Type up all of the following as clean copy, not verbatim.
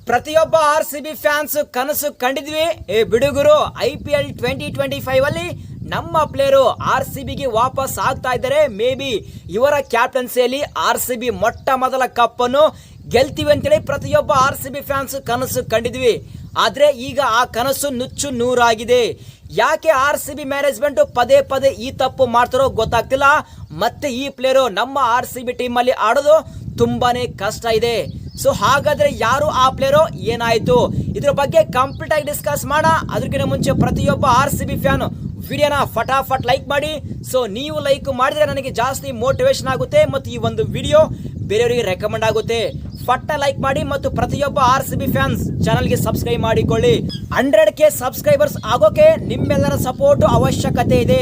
ಪ್ರತಿಯೊಬ್ಬ RCB fans ಕನಸು ಕಂಡಿದ್ವಿ. ಬಿಡುಗರು IPL 2025 ಅಲ್ಲಿ ನಮ್ಮ ಪ್ಲೇಯರು RCBಗೆ ವಾಪಸ್ ಆಗ್ತಾ ಇದ್ದಾರೆ. ಮೇ ಬಿ ಇವರ ಕ್ಯಾಪ್ಟನ್ಸಿಯಲ್ಲಿ RCB ಮೊಟ್ಟ ಮೊದಲ ಕಪ್ ಅನ್ನು ಗೆಲ್ತೀವಿ ಅಂತೇಳಿ ಪ್ರತಿಯೊಬ್ಬ RCB ಫ್ಯಾನ್ಸ್ ಕನಸು ಕಂಡಿದ್ವಿ. ಆದ್ರೆ ಈಗ ಆ ಕನಸು ನುಚ್ಚು ನೂರಾಗಿದೆ. ಯಾಕೆ RCB ಮ್ಯಾನೇಜ್ಮೆಂಟ್ ಪದೇ ಪದೇ ಈ ತಪ್ಪು ಮಾಡ್ತಾರೋ ಗೊತ್ತಾಗ್ತಿಲ್ಲ. ಮತ್ತೆ ಈ ಪ್ಲೇಯರು ನಮ್ಮ RCB ಟೀಮ್ ಅಲ್ಲಿ ಆಡೋದು ತುಂಬಾನೇ ಕಷ್ಟ ಇದೆ. ಸೊ ಹಾಗಾದ್ರೆ ಯಾರು ಆ ಪ್ಲೇಯರು, ಏನಾಯ್ತು, ಇದ್ರ ಬಗ್ಗೆ ಕಂಪ್ಲೀಟ್ ಆಗಿ ಡಿಸ್ಕಸ್ ಮಾಡೋಣ. ಅದಕ್ಕಿಂತ ಮುಂಚೆ ಪ್ರತಿಯೊಬ್ಬ RCB ಫ್ಯಾನ್ ವಿಡಿಯೋನ ಫಟಾಫಟ್ ಲೈಕ್ ಮಾಡಿ. ಸೊ ನೀವು ಲೈಕ್ ಮಾಡಿದ್ರೆ ನನಗೆ ಜಾಸ್ತಿ ಮೋಟಿವೇಶನ್ ಆಗುತ್ತೆ ಮತ್ತು ಈ ಒಂದು ವಿಡಿಯೋ ಬೇರೆಯವರಿಗೆ ರೆಕಮೆಂಡ್ ಆಗುತ್ತೆ. ಫಟ್ಟ ಲೈಕ್ ಮಾಡಿ ಮತ್ತು ಪ್ರತಿಯೊಬ್ಬ RCB ಫ್ಯಾನ್ಸ್ ಚಾನಲ್ಗೆ ಸಬ್ಸ್ಕ್ರೈಬ್ ಮಾಡಿಕೊಳ್ಳಿ. 100K ಸಬ್ಸ್ಕ್ರೈಬರ್ಸ್ ಆಗೋಕೆ ನಿಮ್ಮೆಲ್ಲರ ಸಪೋರ್ಟ್ ಅವಶ್ಯಕತೆ ಇದೆ.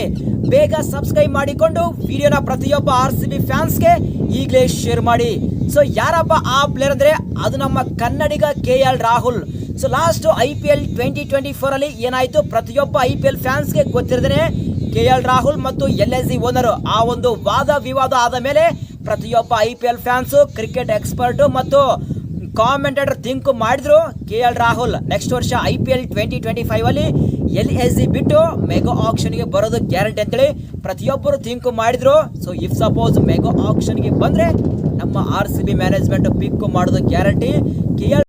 ಬೇಗ ಸಬ್ಸ್ಕ್ರೈಬ್ ಮಾಡಿಕೊಂಡು ವಿಡಿಯೋನ ಪ್ರತಿಯೊಬ್ಬ RCB ಫ್ಯಾನ್ಸ್ಗೆ ಈಗಲೇ ಶೇರ್ ಮಾಡಿ. ಸೊ ಯಾರಪ್ಪ ಆ ಪ್ಲೇಯರ್ ಅಂದ್ರೆ ಅದು ನಮ್ಮ ಕನ್ನಡಿಗ KL Rahul. So last IPL 2024 ಅಲ್ಲಿ ಏನಾಯ್ತು, ಪ್ರತಿಯೊಬ್ಬ IPL ಫ್ಯಾನ್ಸ್ಗೆ ಗೊತ್ತಿರದೇನೆ KL ರಾಹುಲ್ ಮತ್ತು LSG ಓನರ್ ಆ ಒಂದು ವಾದ ವಿವಾದ ಆದ ಮೇಲೆ ಪ್ರತಿಯೊಬ್ಬ IPL ಫ್ಯಾನ್ಸ್, ಕ್ರಿಕೆಟ್ ಎಕ್ಸ್ಪರ್ಟ್ ಮತ್ತು ಕಾಮೆಂಟೇಟರ್ ಥಿಂಕ್ ಮಾಡಿದ್ರು KL ರಾಹುಲ್ ನೆಕ್ಸ್ಟ್ ವರ್ಷ IPL 2025 ಅಲ್ಲಿ LSG ಬಿಟ್ಟು ಮೆಗಾ ಆಕ್ಷನ್ಗೆ ಬರೋದು ಗ್ಯಾರಂಟಿ ಅಂತೇಳಿ ಪ್ರತಿಯೊಬ್ಬರು ಥಿಂಕ್ ಮಾಡಿದ್ರು. ಸೊ ಇಫ್ ಸಪೋಸ್ ಮೆಗಾ ಆಕ್ಷನ್ಗೆ ಬಂದ್ರೆ ನಮ್ಮ RCB ಮ್ಯಾನೇಜ್ಮೆಂಟ್ ಪಿಕ್ ಮಾಡೋದು ಗ್ಯಾರಂಟಿ. KL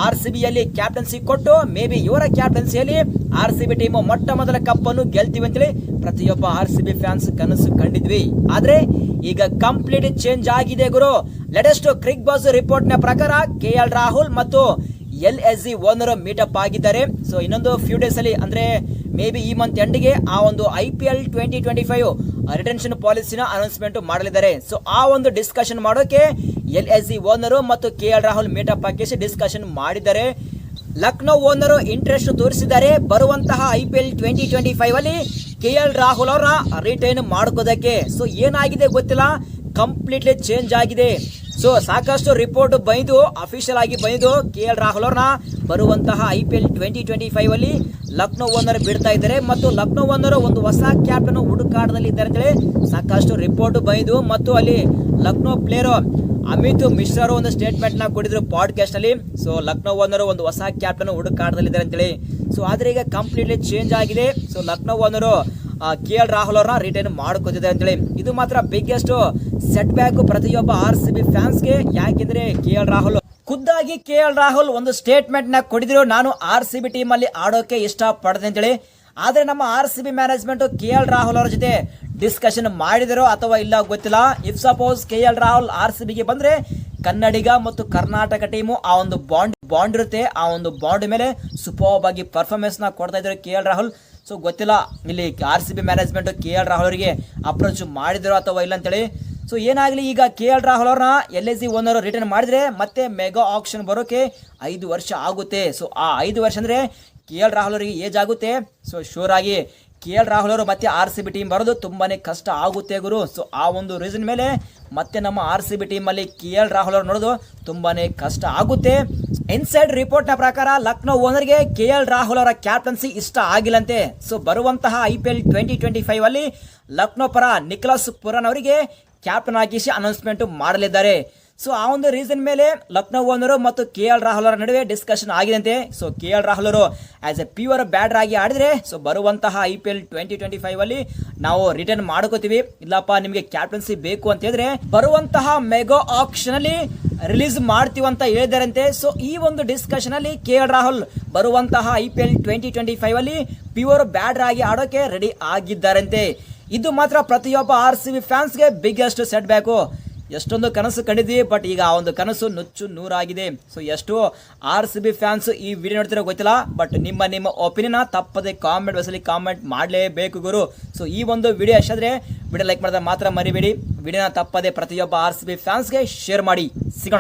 RCB ಯಲ್ಲಿ ಕ್ಯಾಪ್ಟನ್ಸಿ ಕೊಟ್ಟು ಮೇ ಬಿ ಇವರ ಕ್ಯಾಪ್ಟನ್ಸಿಯಲ್ಲಿ RCB ಟೀಮ್ ಮೊಟ್ಟ ಮೊದಲ ಕಪ್ ಅನ್ನು ಗೆಲ್ತೀವಿ ಅಂತೇಳಿ ಪ್ರತಿಯೊಬ್ಬ RCB ಫ್ಯಾನ್ಸ್ ಕನಸು ಕಂಡಿದ್ವಿ. ಆದ್ರೆ ಈಗ ಕಂಪ್ಲೀಟ್ ಚೇಂಜ್ ಆಗಿದೆ ಗುರು. ಲೇಟೆಸ್ಟ್ ಕ್ರಿಕ್ ಬಸ್ ರಿಪೋರ್ಟ್ ನ ಪ್ರಕಾರ KL ರಾಹುಲ್ ಮತ್ತು LSG ಓನರ್ ಮೀಟಪ್ ಆಗಿದ್ದಾರೆ. ಸೊ ಇನ್ನೊಂದು ಫ್ಯೂ ಡೇಸ್ ಅಲ್ಲಿ ಅಂದ್ರೆ ಮೇ ಬಿ ಈ ಮಂತ್ ಎಂಡ್ಗೆ ಆ ಒಂದು IPL 2025 ರಿಟೆನ್ಷನ್ ಪಾಲಿಸಿನ ಅನೌನ್ಸ್ಮೆಂಟ್ ಮಾಡಲಿದ್ದಾರೆ. ಸೊ ಆ ಒಂದು ಡಿಸ್ಕಷನ್ ಮಾಡೋಕೆ LSG ಓನರ್ ಮತ್ತು KL ರಾಹುಲ್ ಮೀಟಪ್ ಹಾಕಿ ಡಿಸ್ಕಷನ್ ಮಾಡಿದ್ದಾರೆ. ಲಕ್ನೋ ಓನರ್ ಇಂಟ್ರೆಸ್ಟ್ ತೋರಿಸಿದ್ದಾರೆ ಬರುವಂತಹ IPL 2025 ಅಲ್ಲಿ KL ರಾಹುಲ್ ಅವರ ರಿಟೈನ್ ಮಾಡ್ಕೋದಕ್ಕೆ. ಸೊ ಏನಾಗಿದೆ ಗೊತ್ತಿಲ್ಲ, ಕಂಪ್ಲೀಟ್ಲಿ ಚೇಂಜ್ ಆಗಿದೆ. ಸೊ ಸಾಕಷ್ಟು ರಿಪೋರ್ಟ್ ಬಂದು ಅಫಿಷಿಯಲ್ ಆಗಿ ಬಂದು KL ರಾಹುಲ್ ಅವ್ರನ್ನ ಬರುವಂತಹ IPL 2025 ಅಲ್ಲಿ ಲಕ್ನೋ ಓನರ್ ಬಿಡ್ತಾ ಇದ್ದಾರೆ ಮತ್ತು ಲಕ್ನೋ ಓನರ್ ಒಂದು ಹೊಸ ಕ್ಯಾಪ್ಟನ್ ಹುಡುಕಾಟದಲ್ಲಿ ಇದ್ದಾರೆ ಅಂತೇಳಿ ಸಾಕಷ್ಟು ರಿಪೋರ್ಟ್ ಬಂದು ಮತ್ತು ಅಲ್ಲಿ ಲಕ್ನೋ ಪ್ಲೇಯರ್ ಅಮಿತ್ ಮಿಶ್ರಾ ಒಂದು ಸ್ಟೇಟ್ಮೆಂಟ್ ನ ಕೊಟ್ಟಿದ್ರು ಪಾಡ್ಕಾಸ್ಟ್ ಅಲ್ಲಿ. ಸೊ ಲಕ್ನೋ ಓನರ್ ಒಂದು ಹೊಸ ಕ್ಯಾಪ್ಟನ್ ಹುಡುಕಾಟದಲ್ಲಿ ಇದ್ದಾರೆ ಅಂತೇಳಿ. ಸೊ ಆದ್ರೆ ಈಗ ಕಂಪ್ಲೀಟ್ಲಿ ಚೇಂಜ್ ಆಗಿದೆ. So Lucknow owner KL Rahul ಅವ್ರನ್ನ ರಿಟೈನ್ ಮಾಡ್ಕೋತಿದೆ ಅಂತೇಳಿ ಇದು ಮಾತ್ರ ಬಿಗ್ಗೆಸ್ಟ್ ಸೆಟ್ ಬ್ಯಾಕ್ ಪ್ರತಿಯೊಬ್ಬ RCB ಫ್ಯಾನ್ಸ್ಗೆ. ಯಾಕೆಂದ್ರೆ KL ರಾಹುಲ್ ಖುದ್ದಾಗಿ KL ರಾಹುಲ್ ಒಂದು ಸ್ಟೇಟ್ಮೆಂಟ್ ನ ಕೊಟ್ಟಿದ್ರು, ನಾನು RCB ಟೀಮ್ ಅಲ್ಲಿ ಆಡೋಕೆ ಇಷ್ಟ ಪಡ್ದೆ ಅಂತೇಳಿ. ಆದ್ರೆ ನಮ್ಮ RCB ಮ್ಯಾನೇಜ್ಮೆಂಟ್ KL ರಾಹುಲ್ ಅವರ ಜೊತೆ ಡಿಸ್ಕಷನ್ ಮಾಡಿದರೋ ಅಥವಾ ಇಲ್ಲ ಗೊತ್ತಿಲ್ಲ. ಇಫ್ ಸಪೋಸ್ KL ರಾಹುಲ್ RCBಗೆ ಬಂದ್ರೆ ಕನ್ನಡಿಗ ಮತ್ತು ಕರ್ನಾಟಕ ಟೀಮು ಆ ಒಂದು ಬಾಂಡ್ ಇರುತ್ತೆ. ಆ ಒಂದು ಬಾಂಡ್ ಮೇಲೆ ಸೂಪರ್ ಆಗಿ ಪರ್ಫಾರ್ಮೆನ್ಸ್ ನ ಕೊಡ್ತಾ ಇದ್ದಾರೆ KL ರಾಹುಲ್. ಸೊ ಗೊತ್ತಿಲ್ಲ ಇಲ್ಲಿ RCB ಮ್ಯಾನೇಜ್ಮೆಂಟ್ KL ರಾಹುಲ್ ಅವರಿಗೆ ಅಪ್ರೋಚ್ ಮಾಡಿದ್ರು ಅಥವಾ ಇಲ್ಲ ಅಂತೇಳಿ. ಸೊ ಏನಾಗಲಿ, ಈಗ KL ರಾಹುಲ್ ಅವ್ರನ್ನ LSG ಓನರ್ ರಿಟರ್ನ್ ಮಾಡಿದ್ರೆ ಮತ್ತೆ ಮೆಗಾ ಆಕ್ಷನ್ ಬರೋಕೆ 5 ವರ್ಷ ಆಗುತ್ತೆ. ಸೊ ಆ 5 ವರ್ಷ ಅಂದ್ರೆ KL ರಾಹುಲ್ ಅವರಿಗೆ ಏಜ್ ಆಗುತ್ತೆ. ಸೊ ಶೋರ್ ಆಗಿ KL ರಾಹುಲ್ ಅವರು ಮತ್ತೆ RCB ಟೀಮ್ ಬರೋದು ತುಂಬಾನೇ ಕಷ್ಟ ಆಗುತ್ತೆ ಗುರು. ಸೊ ಆ ಒಂದು ರೀಸನ್ ಮೇಲೆ ಮತ್ತೆ ನಮ್ಮ RCB ಟೀಮ್ ಅಲ್ಲಿ KL ರಾಹುಲ್ ಅವರು ನೋಡೋದು ತುಂಬಾನೇ ಕಷ್ಟ ಆಗುತ್ತೆ. ಇನ್ಸೈಡ್ ರಿಪೋರ್ಟ್ ನ ಪ್ರಕಾರ ಲಕ್ನೋ ಓನರ್ಗೆ KL ರಾಹುಲ್ ಅವರ ಕ್ಯಾಪ್ಟನ್ಸಿ ಇಷ್ಟ ಆಗಿಲ್ಲಂತೆ. ಸೊ ಬರುವಂತಹ IPL 2025 ಅಲ್ಲಿ ಲಕ್ನೋ ಪರ ನಿಖಲಸ್ ಪುರನ್ ಅವರಿಗೆ ಕ್ಯಾಪ್ಟನ್ ಆಗಿಸಿ ಅನೌನ್ಸ್ಮೆಂಟ್ ಮಾಡಲಿದ್ದಾರೆ. ಸೊ ಆ ಒಂದು ರೀಸನ್ ಮೇಲೆ ಲಕ್ನೋ ಓನರ್ ಮತ್ತು KL ರಾಹುಲ್ ಅವರ ನಡುವೆ ಡಿಸ್ಕಷನ್ ಆಗಿದಂತೆ. ಸೊ KL ರಾಹುಲ್ ಅವರು ಆಸ್ ಎ ಪ್ಯೂರ್ ಬ್ಯಾಟರ್ ಆಗಿ ಆಡಿದ್ರೆ ಸೊ ಬರುವಂತಹ IPL 2025 ಅಲ್ಲಿ ನಾವು ರಿಟರ್ನ್ ಮಾಡ್ಕೋತೀವಿ. ಇಲ್ಲಪ್ಪ ನಿಮಗೆ ಕ್ಯಾಪ್ಟನ್ಸಿ ಬೇಕು ಅಂತ ಹೇಳಿದ್ರೆ ಬರುವಂತಹ ಮೆಗಾ ಆಕ್ಷನ್ ಅಲ್ಲಿ ರಿಲೀಸ್ ಮಾಡ್ತೀವಿ ಅಂತ ಹೇಳಿದಾರಂತೆ. ಸೊ ಈ ಒಂದು ಡಿಸ್ಕಷನ್ ಅಲ್ಲಿ KL ರಾಹುಲ್ ಬರುವಂತಹ IPL 2025 ಅಲ್ಲಿ ಪ್ಯೂರ್ ಬ್ಯಾಟರ್ ಆಗಿ ಆಡೋಕೆ ರೆಡಿ ಆಗಿದ್ದಾರಂತೆ. ಇದು ಮಾತ್ರ ಪ್ರತಿಯೊಬ್ಬ RCB ಫ್ಯಾನ್ಸ್ಗೆ ಬಿಗ್ಗೆಸ್ಟ್ ಸೆಟ್ ಬ್ಯಾಕು. ಎಷ್ಟೊಂದು ಕನಸು ಕಂಡಿದ್ವಿ, ಬಟ್ ಈಗ ಆ ಒಂದು ಕನಸು ನುಚ್ಚು ನೂರಾಗಿದೆ. ಸೊ ಎಷ್ಟು RCB ಫ್ಯಾನ್ಸ್ ಈ ವಿಡಿಯೋ ನೋಡ್ತಿರೋ ಗೊತ್ತಿಲ್ಲ, ಬಟ್ ನಿಮ್ಮ ಒಪಿನಿಯನ್ ತಪ್ಪದೆ ಕಾಮೆಂಟ್ ಬಾಕ್ಸಲ್ಲಿ ಕಾಮೆಂಟ್ ಮಾಡಲೇಬೇಕು ಗುರು. ಸೊ ಈ ಒಂದು ವಿಡಿಯೋ ಎಷ್ಟಾದ್ರೆ ವಿಡಿಯೋ ಲೈಕ್ ಮಾಡಿದ್ರೆ ಮಾತ್ರ ಮರಿಬೇಡಿ. ವಿಡಿಯೋನ ತಪ್ಪದೆ ಪ್ರತಿಯೊಬ್ಬ RCB ಫ್ಯಾನ್ಸ್ಗೆ ಶೇರ್ ಮಾಡಿ. ಸಿಗೋಣ.